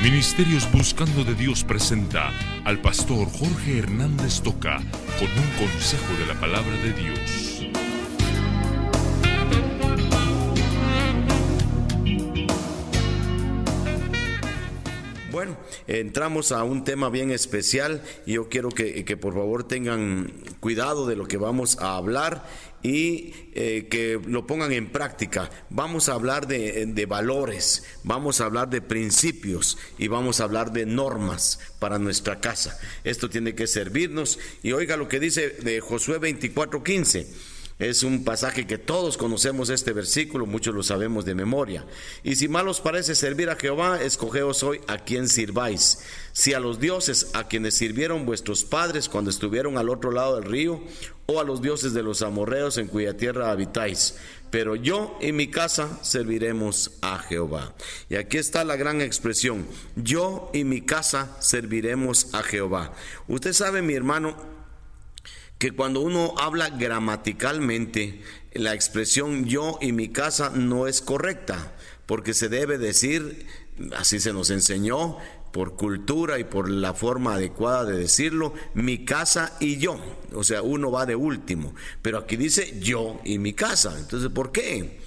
Ministerios Buscando de Dios presenta al pastor Jorge Hernández Toca con un consejo de la palabra de Dios. Bueno, entramos a un tema bien especial y yo quiero que por favor tengan cuidado de lo que vamos a hablar y que lo pongan en práctica. Vamos a hablar de valores, vamos a hablar de principios y vamos a hablar de normas para nuestra casa. Esto tiene que servirnos y oiga lo que dice de Josué 24:15. Es un pasaje que todos conocemos este versículo, muchos lo sabemos de memoria. Y si mal os parece servir a Jehová, escogeos hoy a quien sirváis. Si a los dioses a quienes sirvieron vuestros padres cuando estuvieron al otro lado del río, o a los dioses de los amorreos en cuya tierra habitáis. Pero yo y mi casa serviremos a Jehová. Y aquí está la gran expresión: yo y mi casa serviremos a Jehová. Usted sabe, mi hermano, que cuando uno habla gramaticalmente, la expresión yo y mi casa no es correcta, porque se debe decir, así se nos enseñó, por cultura y por la forma adecuada de decirlo, mi casa y yo. O sea, uno va de último, pero aquí dice yo y mi casa. Entonces, ¿por qué?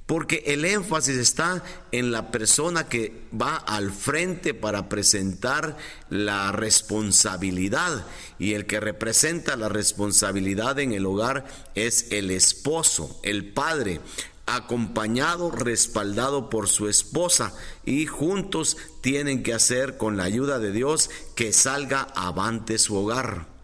Porque el énfasis está en la persona que va al frente para presentar la responsabilidad, y el que representa la responsabilidad en el hogar es el esposo, el padre, acompañado, respaldado por su esposa, y juntos tienen que hacer, con la ayuda de Dios, que salga avante su hogar.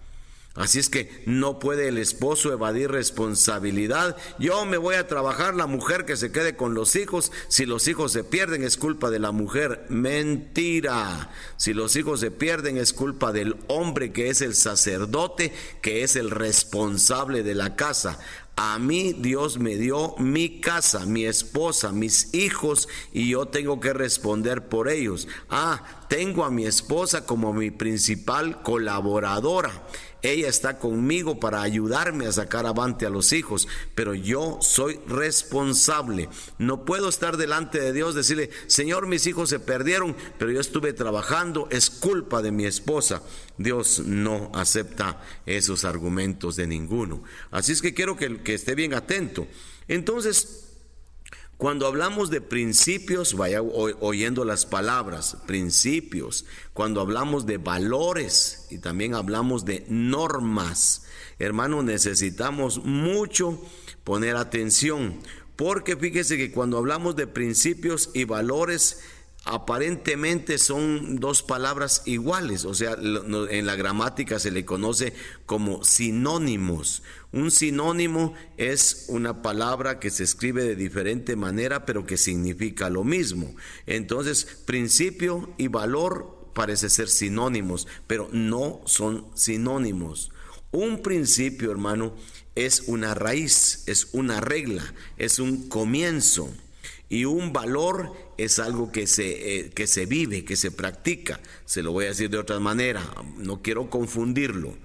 Así es que no puede el esposo evadir responsabilidad. Yo me voy a trabajar, la mujer que se quede con los hijos. Si los hijos se pierden es culpa de la mujer. Mentira. Si los hijos se pierden es culpa del hombre, que es el sacerdote, que es el responsable de la casa. A mí Dios me dio mi casa, mi esposa, mis hijos, y yo tengo que responder por ellos. Tengo a mi esposa como mi principal colaboradora. Ella está conmigo para ayudarme a sacar avante a los hijos, pero yo soy responsable. No puedo estar delante de Dios, decirle: Señor, mis hijos se perdieron, pero yo estuve trabajando, es culpa de mi esposa. Dios no acepta esos argumentos de ninguno. Así es que quiero que esté bien atento. Entonces, cuando hablamos de principios, vaya oyendo las palabras, principios. Cuando hablamos de valores y también hablamos de normas, hermano, necesitamos mucho poner atención, porque fíjese que cuando hablamos de principios y valores, aparentemente son dos palabras iguales, o sea, en la gramática se le conoce como sinónimos. Un sinónimo es una palabra que se escribe de diferente manera, pero que significa lo mismo. Entonces, principio y valor parece ser sinónimos, pero no son sinónimos. Un principio, hermano, es una raíz, es una regla, es un comienzo. Y un valor es algo que se vive, que se practica. Se lo voy a decir de otra manera, no quiero confundirlo.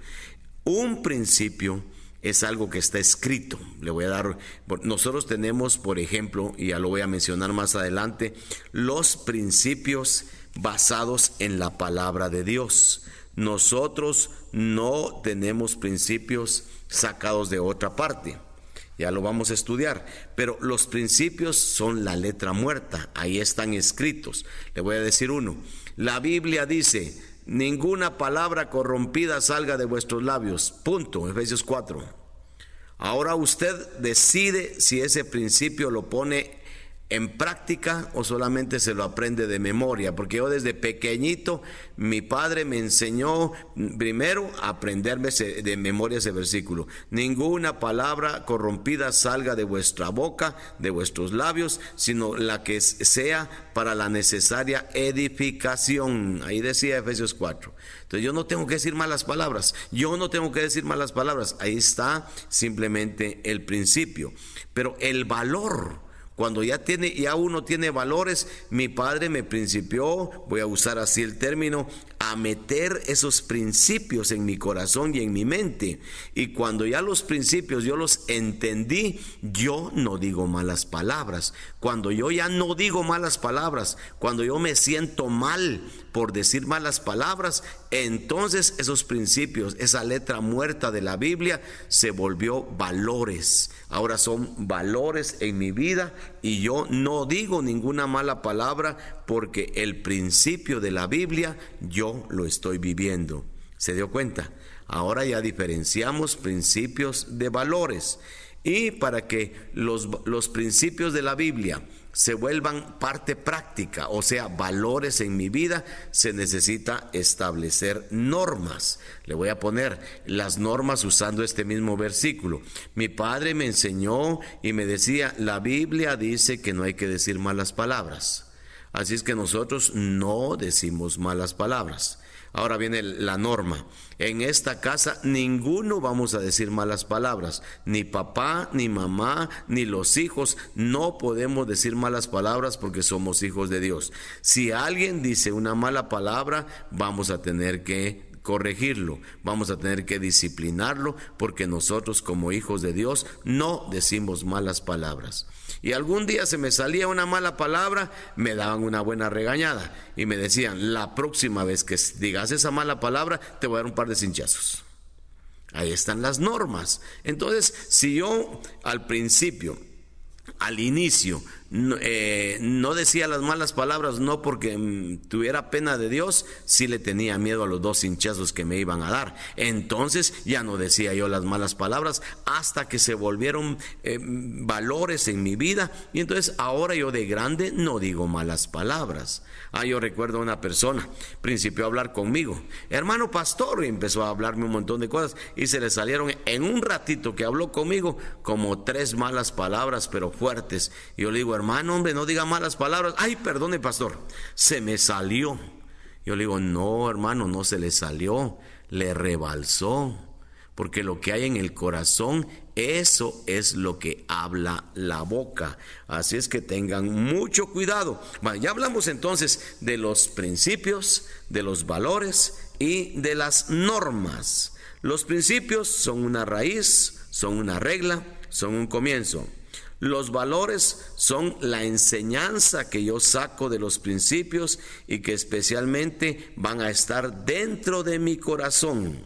Un principio es algo que está escrito. Le voy a dar, nosotros tenemos, por ejemplo, y ya lo voy a mencionar más adelante, los principios basados en la palabra de Dios. Nosotros no tenemos principios sacados de otra parte. Ya lo vamos a estudiar, pero los principios son la letra muerta, ahí están escritos. Le voy a decir uno. La Biblia dice: ninguna palabra corrompida salga de vuestros labios. Punto. Efesios 4. Ahora usted decide si ese principio lo pone en práctica o solamente se lo aprende de memoria, porque yo desde pequeñito mi padre me enseñó primero a aprenderme de memoria ese versículo: ninguna palabra corrompida salga de vuestra boca, de vuestros labios, sino la que sea para la necesaria edificación. Ahí decía Efesios 4. Entonces yo no tengo que decir malas palabras, ahí está simplemente el principio. Pero el valor, Cuando ya uno tiene valores, mi padre me principió, voy a usar así el término, a meter esos principios en mi corazón y en mi mente. Y cuando ya los principios yo los entendí, yo no digo malas palabras. Cuando yo ya no digo malas palabras, cuando yo me siento mal por decir malas palabras, entonces esos principios, esa letra muerta de la Biblia se volvió valores. Ahora son valores en mi vida y yo no digo ninguna mala palabra porque el principio de la Biblia yo lo estoy viviendo. ¿Se dio cuenta? Ahora ya diferenciamos principios de valores. Y para que los principios de la Biblia se vuelvan parte práctica, o sea, valores en mi vida, se necesita establecer normas. Le voy a poner las normas usando este mismo versículo. Mi padre me enseñó y me decía, la Biblia dice que no hay que decir malas palabras. Así es que nosotros no decimos malas palabras. Ahora viene la norma. En esta casa ninguno vamos a decir malas palabras. Ni papá, ni mamá, ni los hijos. No podemos decir malas palabras porque somos hijos de Dios. Si alguien dice una mala palabra, vamos a tener que corregirlo, vamos a tener que disciplinarlo, porque nosotros como hijos de Dios no decimos malas palabras. Y algún día se me salía una mala palabra, me daban una buena regañada y me decían, la próxima vez que digas esa mala palabra te voy a dar un par de cinchazos. Ahí están las normas. Entonces, si yo al principio, al inicio, no decía las malas palabras, no porque tuviera pena de Dios, sí le tenía miedo a los 2 hinchazos que me iban a dar. Entonces ya no decía yo las malas palabras hasta que se volvieron valores en mi vida, y entonces ahora yo de grande no digo malas palabras. Yo recuerdo a una persona, principió a hablar conmigo, hermano pastor, y empezó a hablarme un montón de cosas, y se le salieron en un ratito que habló conmigo como 3 malas palabras, pero fuertes. Y yo le digo, hermano, hombre, no diga malas palabras. Ay, perdone, pastor, se me salió. Yo le digo, no, hermano, no se le salió, le rebalsó, porque lo que hay en el corazón, eso es lo que habla la boca. Así es que tengan mucho cuidado. Bueno, ya hablamos entonces de los principios, de los valores y de las normas. Los principios son una raíz, son una regla, son un comienzo. Los valores son la enseñanza que yo saco de los principios y que especialmente van a estar dentro de mi corazón.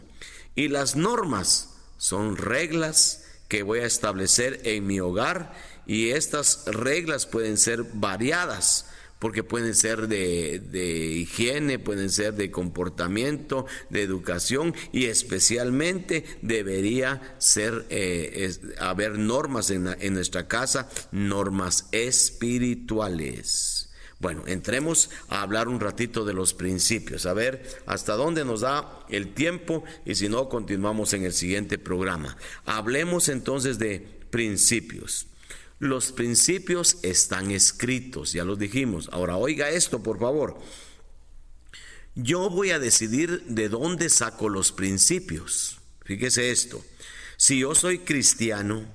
Y las normas son reglas que voy a establecer en mi hogar, y estas reglas pueden ser variadas, porque pueden ser de higiene, pueden ser de comportamiento, de educación, y especialmente debería ser haber normas en nuestra casa, normas espirituales. Bueno, entremos a hablar un ratito de los principios, a ver hasta dónde nos da el tiempo, y si no, continuamos en el siguiente programa. Hablemos entonces de principios. Los principios están escritos, ya los dijimos. Ahora oiga esto, por favor. Yo voy a decidir de dónde saco los principios. Fíjese esto. Si yo soy cristiano,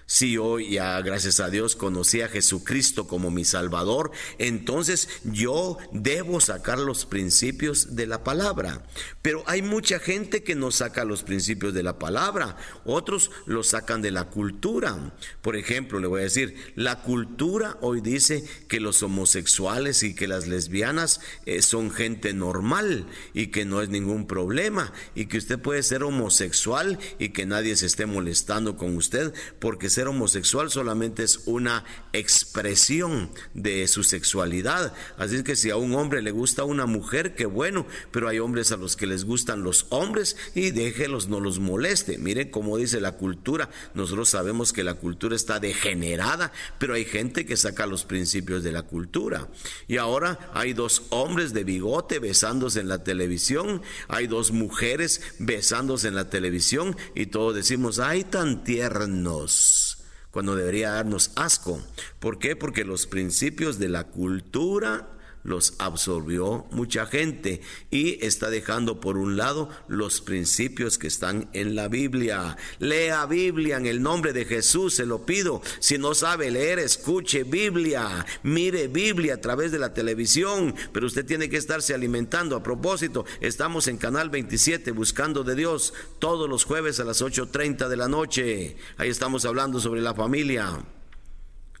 si yo ya, gracias a Dios, conocí a Jesucristo como mi Salvador, entonces yo debo sacar los principios de la palabra. Pero hay mucha gente que no saca los principios de la palabra, otros los sacan de la cultura. Por ejemplo, le voy a decir, la cultura hoy dice que los homosexuales y que las lesbianas son gente normal y que no es ningún problema, y que usted puede ser homosexual y que nadie se esté molestando con usted, porque ser homosexual solamente es una expresión de su sexualidad. Así es que si a un hombre le gusta una mujer, qué bueno, pero hay hombres a los que les gustan los hombres y déjelos, no los moleste. Miren cómo dice la cultura. Nosotros sabemos que la cultura está degenerada, pero hay gente que saca los principios de la cultura. Y ahora hay 2 hombres de bigote besándose en la televisión, hay 2 mujeres besándose en la televisión, y todos decimos, ay, tan tiernos, cuando debería darnos asco. ¿Por qué? Porque los principios de la cultura los absorbió mucha gente y está dejando por un lado los principios que están en la Biblia. Lea Biblia en el nombre de Jesús, se lo pido. Si no sabe leer, escuche Biblia, mire Biblia a través de la televisión, pero usted tiene que estarse alimentando. A propósito, estamos en Canal 27, Buscando de Dios, todos los jueves a las 8:30 de la noche. Ahí estamos hablando sobre la familia.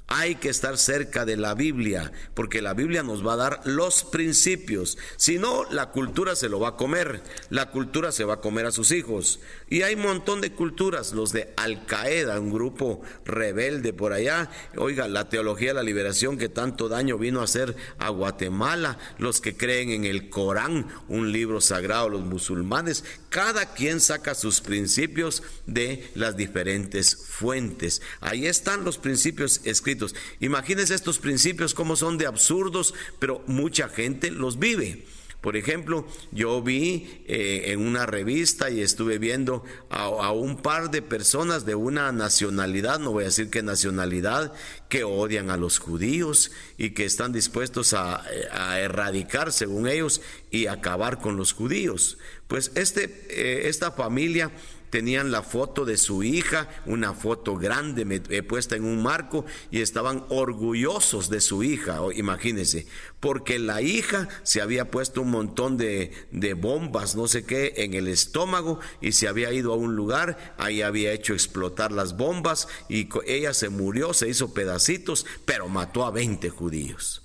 Hay que estar cerca de la Biblia, porque la Biblia nos va a dar los principios. Si no, la cultura se lo va a comer. La cultura se va a comer a sus hijos. Y hay un montón de culturas, los de Al Qaeda, un grupo rebelde por allá. Oiga, la teología de la liberación que tanto daño vino a hacer a Guatemala. Los que creen en el Corán, un libro sagrado, los musulmanes. Cada quien saca sus principios de las diferentes fuentes. Ahí están los principios escritos. Imagínense estos principios cómo son de absurdos, pero mucha gente los vive. Por ejemplo, yo vi en una revista y estuve viendo a un par de personas de una nacionalidad, no voy a decir qué nacionalidad, que odian a los judíos y que están dispuestos a erradicar, según ellos, y acabar con los judíos. Pues esta familia tenían la foto de su hija, una foto grande puesta en un marco, y estaban orgullosos de su hija, imagínense, porque la hija se había puesto un montón de bombas, no sé qué, en el estómago, y se había ido a un lugar, ahí había hecho explotar las bombas, y ella se murió, se hizo pedacitos, pero mató a 20 judíos.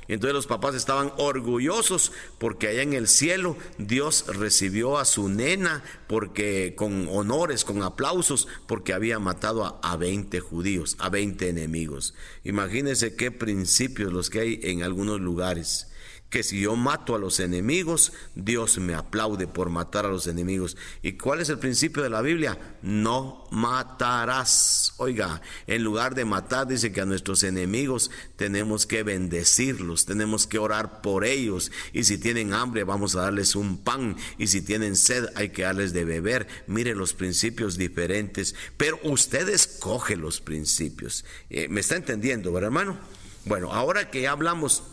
Entonces los papás estaban orgullosos porque allá en el cielo Dios recibió a su nena porque con honores, con aplausos, porque había matado a 20 judíos, a 20 enemigos. Imagínense qué principios los que hay en algunos lugares. Que si yo mato a los enemigos, Dios me aplaude por matar a los enemigos. ¿Y cuál es el principio de la Biblia? No matarás. Oiga, en lugar de matar, dice que a nuestros enemigos tenemos que bendecirlos, tenemos que orar por ellos. Y si tienen hambre, vamos a darles un pan. Y si tienen sed, hay que darles de beber. Mire los principios diferentes. Pero usted escoge los principios. ¿Me está entendiendo, verdad, hermano? Bueno, ahora que ya hablamos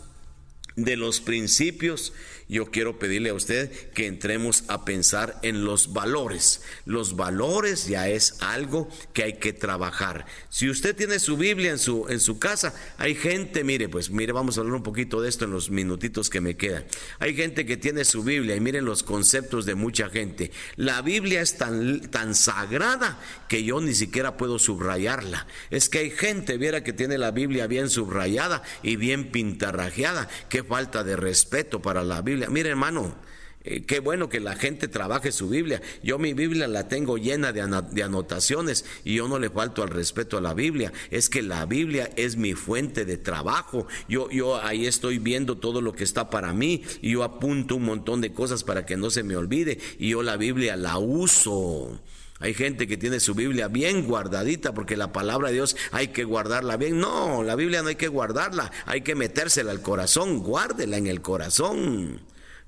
de los principios, yo quiero pedirle a usted que entremos a pensar en los valores. Los valores ya es algo que hay que trabajar. Si usted tiene su Biblia en su casa, hay gente, mire, vamos a hablar un poquito de esto en los minutitos que me quedan. Hay gente que tiene su Biblia y miren los conceptos de mucha gente. La Biblia es tan sagrada que yo ni siquiera puedo subrayarla. Es que hay gente, viera, que tiene la Biblia bien subrayada y bien pintarrajeada. Qué falta de respeto para la Biblia. Mire, hermano, qué bueno que la gente trabaje su Biblia. Yo mi Biblia la tengo llena de anotaciones y yo no le falto al respeto a la Biblia. Es que la Biblia es mi fuente de trabajo. Yo ahí estoy viendo todo lo que está para mí y yo apunto un montón de cosas para que no se me olvide, y yo la Biblia la uso. Hay gente que tiene su Biblia bien guardadita porque la palabra de Dios hay que guardarla bien. No, la Biblia no hay que guardarla, hay que metérsela al corazón, guárdela en el corazón.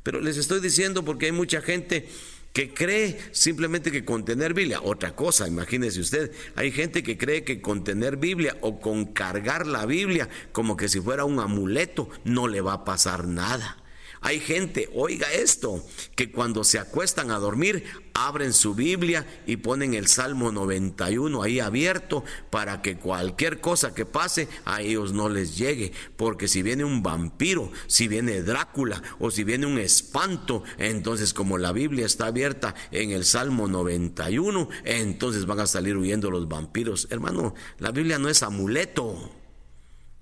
Pero les estoy diciendo porque hay mucha gente que cree simplemente que con tener Biblia, otra cosa, imagínese usted, hay gente que cree que con tener Biblia o con cargar la Biblia como que si fuera un amuleto no le va a pasar nada. Hay gente, oiga esto, que cuando se acuestan a dormir, abren su Biblia y ponen el Salmo 91 ahí abierto para que cualquier cosa que pase a ellos no les llegue. Porque si viene un vampiro, si viene Drácula o si viene un espanto, entonces como la Biblia está abierta en el Salmo 91, entonces van a salir huyendo los vampiros. Hermano, la Biblia no es amuleto.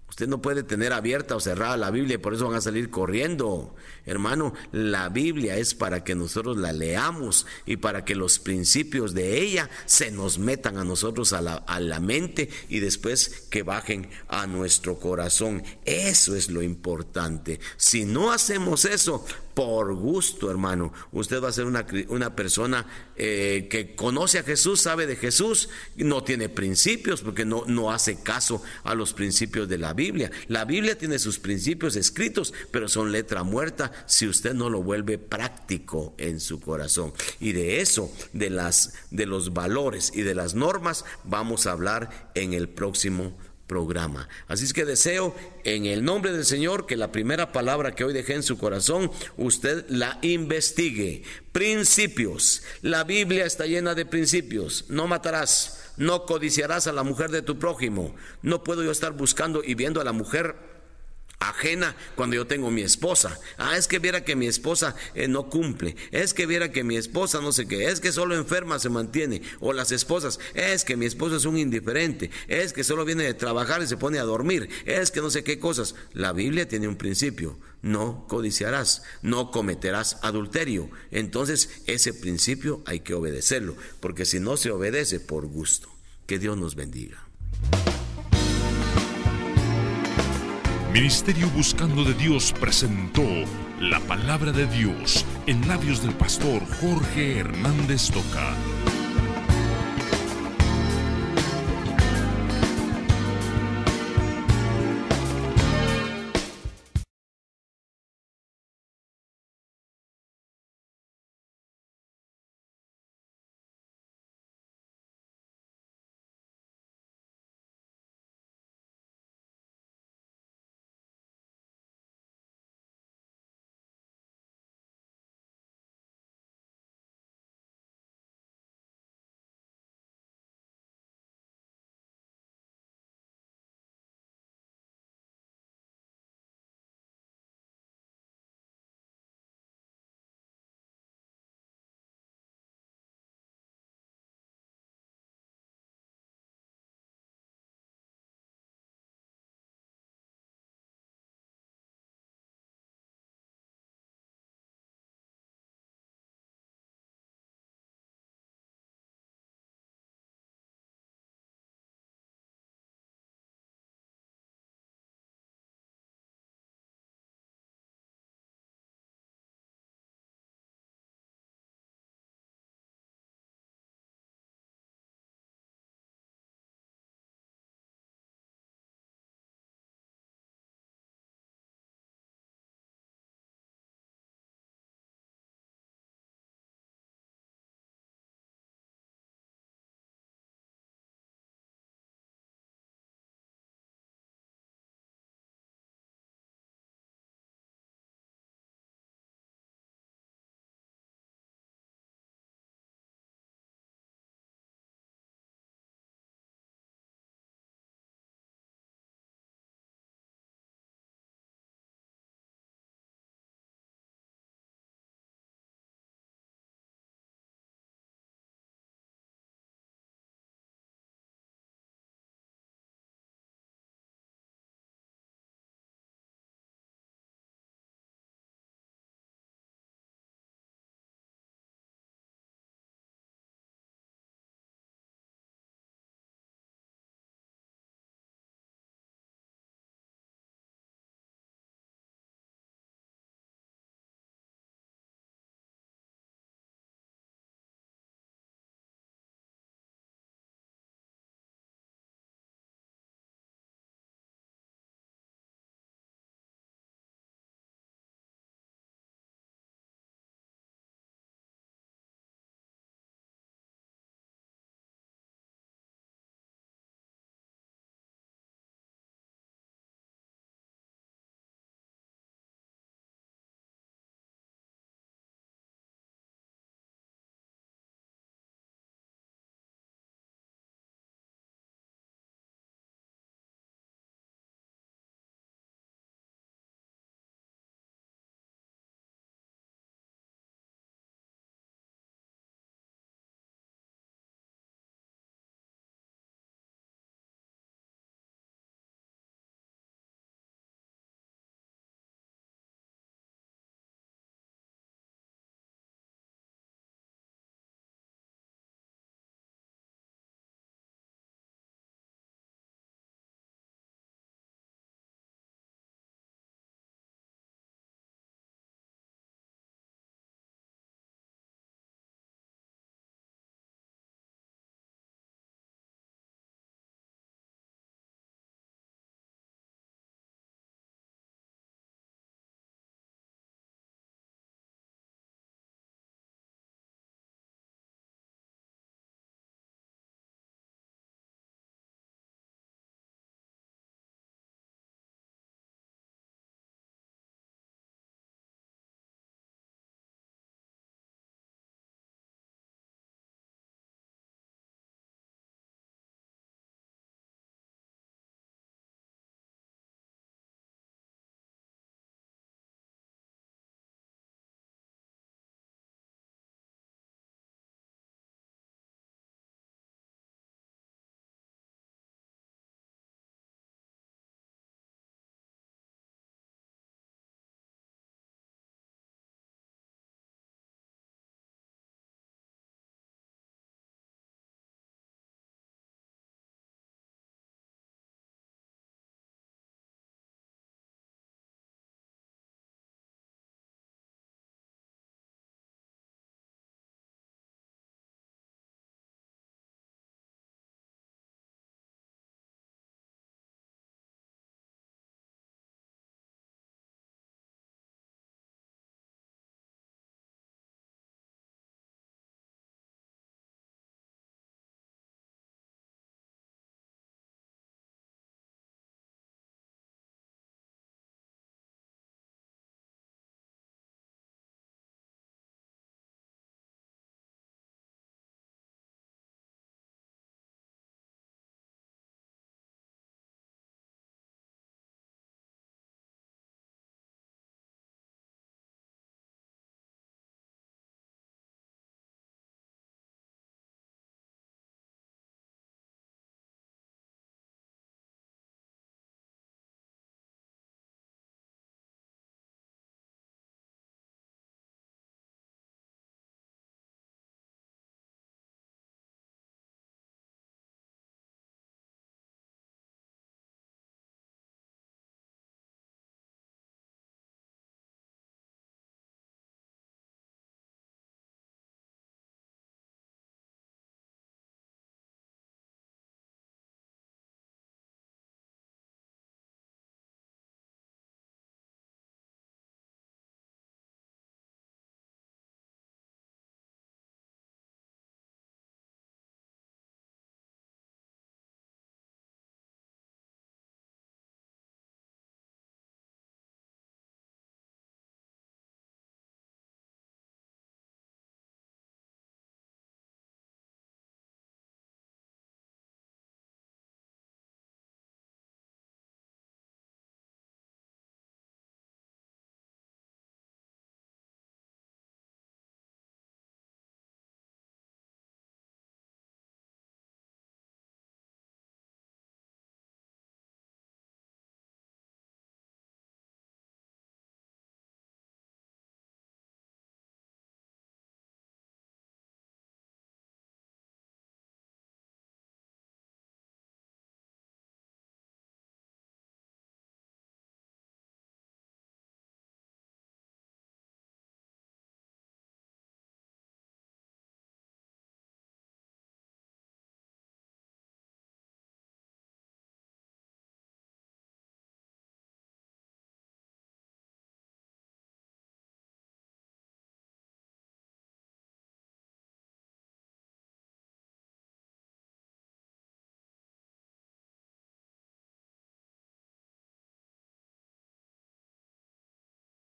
Usted no puede tener abierta o cerrada la Biblia y por eso van a salir corriendo. Hermano, la Biblia es para que nosotros la leamos y para que los principios de ella se nos metan a nosotros a la mente y después que bajen a nuestro corazón. Eso es lo importante. Si no hacemos eso, por gusto, hermano, usted va a ser una persona que conoce a Jesús, sabe de Jesús, no tiene principios porque no hace caso a los principios de la Biblia. La Biblia tiene sus principios escritos, pero son letra muerta si usted no lo vuelve práctico en su corazón. Y de eso, de los valores y de las normas, vamos a hablar en el próximo programa. Así es que deseo en el nombre del Señor que la primera palabra que hoy dejé en su corazón, usted la investigue. Principios. La Biblia está llena de principios. No matarás, no codiciarás a la mujer de tu prójimo. No puedo yo estar buscando y viendo a la mujer ajena cuando yo tengo mi esposa. Es que viera que mi esposa no cumple, es que viera que mi esposa no sé qué, es que solo enferma se mantiene, o las esposas, es que mi esposo es un indiferente, es que solo viene de trabajar y se pone a dormir, es que no sé qué cosas. La Biblia tiene un principio: no codiciarás, no cometerás adulterio. Entonces ese principio hay que obedecerlo, porque si no se obedece por gusto. Que Dios nos bendiga. Ministerio Buscando de Dios presentó la palabra de Dios en labios del pastor Jorge Hernández Toca.